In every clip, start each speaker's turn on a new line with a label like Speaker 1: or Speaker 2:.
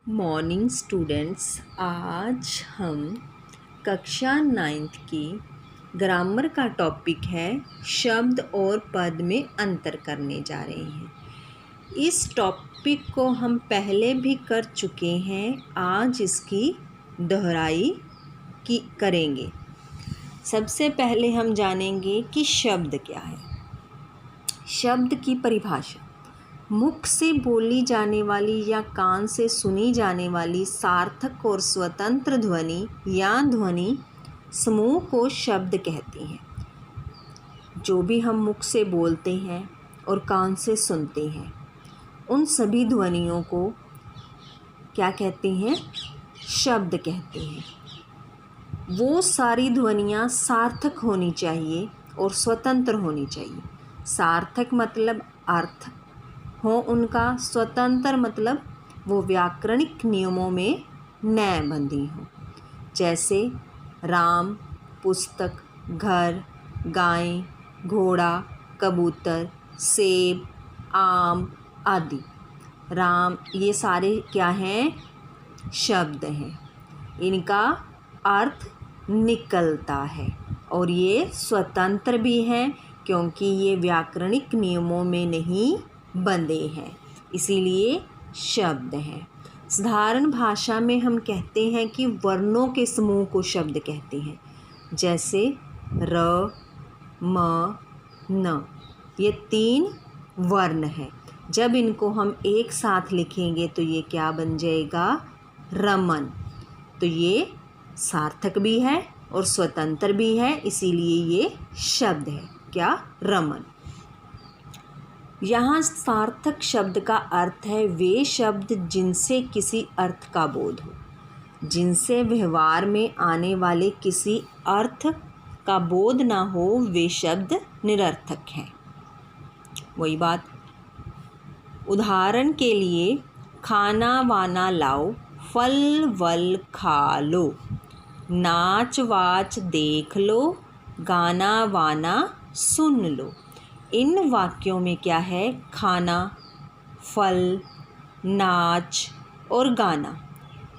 Speaker 1: Morning students, आज हम कक्षा 9th की ग्रामर का टॉपिक है शब्द और पद में अंतर करने जा रहे हैं। इस टॉपिक को हम पहले भी कर चुके हैं, आज इसकी दोहराई करेंगे। सबसे पहले हम जानेंगे कि शब्द क्या है। शब्द की परिभाषा: मुख से बोली जाने वाली या कान से सुनी जाने वाली सार्थक और स्वतंत्र ध्वनि या ध्वनि समूह को शब्द कहते हैं। जो भी हम मुख से बोलते हैं और कान से सुनते हैं, उन सभी ध्वनियों को क्या कहते हैं? शब्द कहते हैं। वो सारी ध्वनियाँ सार्थक होनी चाहिए और स्वतंत्र होनी चाहिए। सार्थक मतलब अर्थ हो उनका, स्वतंत्र मतलब वो व्याकरणिक नियमों में न बंधी हो। जैसे राम, पुस्तक, घर, गाय, घोड़ा, कबूतर, सेब, आम आदि। राम, ये सारे क्या हैं? शब्द हैं। इनका अर्थ निकलता है और ये स्वतंत्र भी हैं, क्योंकि ये व्याकरणिक नियमों में नहीं बंधे हैं, इसीलिए शब्द हैं। साधारण भाषा में हम कहते हैं कि वर्णों के समूह को शब्द कहते हैं। जैसे र, म, न, ये 3 वर्ण हैं। जब इनको हम एक साथ लिखेंगे तो ये क्या बन जाएगा? रमन। तो ये सार्थक भी है और स्वतंत्र भी है, इसीलिए ये शब्द है। क्या? रमन। यहाँ सार्थक शब्द का अर्थ है वे शब्द जिनसे किसी अर्थ का बोध हो। जिनसे व्यवहार में आने वाले किसी अर्थ का बोध ना हो, वे शब्द निरर्थक हैं। वही बात, उदाहरण के लिए खाना वाना लाओ, फल वल खा लो, नाच वाच देख लो, गाना वाना सुन लो। इन वाक्यों में क्या है? खाना, फल, नाच और गाना,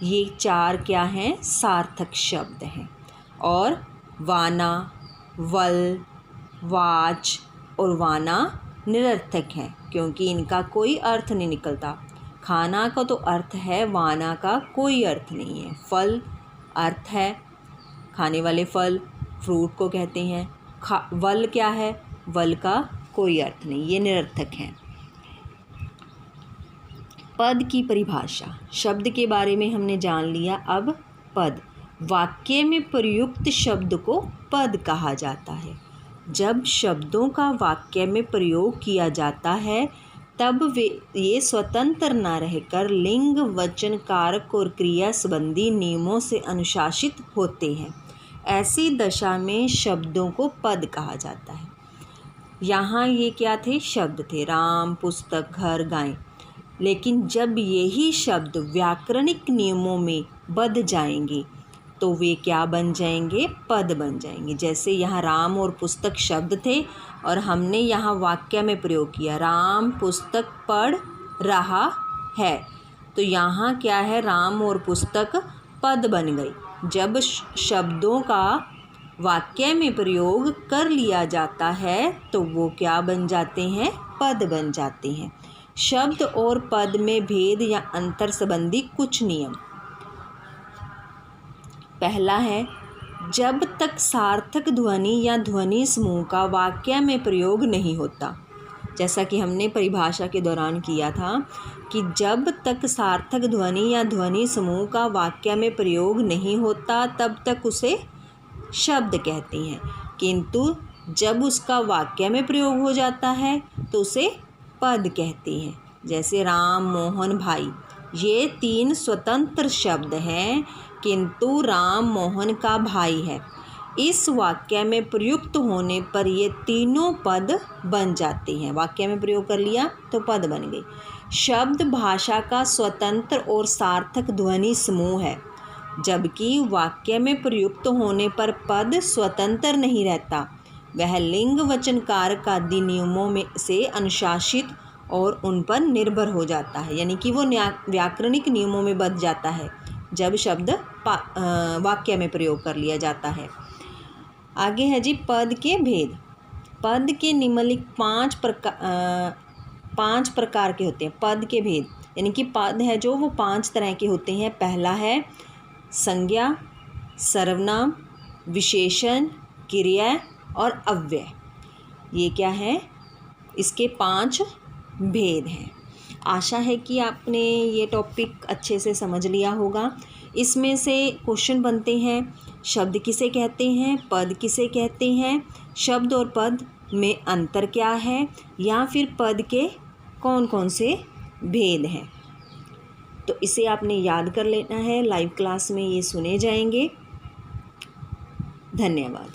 Speaker 1: ये 4 क्या हैं? सार्थक शब्द हैं। और वाना, वल, वाच और वाना निरर्थक हैं, क्योंकि इनका कोई अर्थ नहीं निकलता। खाना का तो अर्थ है, वाना का कोई अर्थ नहीं है। फल अर्थ है, खाने वाले फल, फ्रूट को कहते हैं। वल क्या है? वल का कोई अर्थ नहीं, ये निरर्थक हैं। पद की परिभाषा: शब्द के बारे में हमने जान लिया। अब पद: वाक्य में प्रयुक्त शब्द को पद कहा जाता है। जब शब्दों का वाक्य में प्रयोग किया जाता है तब ये स्वतंत्र न रहकर लिंग, वचन, कारक और क्रिया संबंधी नियमों से अनुशासित होते हैं। ऐसी दशा में शब्दों को पद कहा जाता है। यहाँ ये क्या थे? शब्द थे, राम, पुस्तक, घर, गाय। लेकिन जब यही शब्द व्याकरणिक नियमों में बंध जाएंगे तो वे क्या बन जाएंगे? पद बन जाएंगे। जैसे यहाँ राम और पुस्तक शब्द थे और हमने यहाँ वाक्य में प्रयोग किया, राम पुस्तक पढ़ रहा है, तो यहाँ क्या है? राम और पुस्तक पद बन गई। जब शब्दों का वाक्य में प्रयोग कर लिया जाता है तो वो क्या बन जाते हैं? पद बन जाते हैं। शब्द और पद में भेद या अंतर संबंधी कुछ नियम। पहला है, जब तक सार्थक ध्वनि या ध्वनि समूह का वाक्य में प्रयोग नहीं होता। जैसा कि हमने परिभाषा के दौरान किया था कि जब तक सार्थक ध्वनि या ध्वनि समूह का वाक्य में प्रयोग नहीं होता तब तक उसे शब्द कहते हैं, किंतु जब उसका वाक्य में प्रयोग हो जाता है तो उसे पद कहते हैं। जैसे राम, मोहन, भाई, ये 3 स्वतंत्र शब्द हैं, किंतु राम मोहन का भाई है। इस वाक्य में प्रयुक्त होने पर ये तीनों पद बन जाते हैं। वाक्य में प्रयोग कर लिया तो पद बन गई। शब्द भाषा का स्वतंत्र और सार्थक ध्वनि समूह है, जबकि वाक्य में प्रयुक्त होने पर पद स्वतंत्र नहीं रहता। वह लिंग, वचन, कारक आदि नियमों में से अनुशासित और उन पर निर्भर हो जाता है, यानी कि वो व्याकरणिक नियमों में बंध जाता है जब शब्द वाक्य में प्रयोग कर लिया जाता है। आगे है जी पद के भेद। पद के निम्नलिखित 5 प्रकार के होते हैं। पद के भेद यानी कि पद है जो वो 5 तरह के होते हैं। पहला है संज्ञा, सर्वनाम, विशेषण, क्रिया और अव्यय। ये क्या है? इसके 5 भेद हैं। आशा है कि आपने ये टॉपिक अच्छे से समझ लिया होगा। इसमें से क्वेश्चन बनते हैं, शब्द किसे कहते हैं, पद किसे कहते हैं, शब्द और पद में अंतर क्या है, या फिर पद के कौन कौन से भेद हैं। तो इसे आपने याद कर लेना है। लाइव क्लास में ये सुने जाएंगे। धन्यवाद।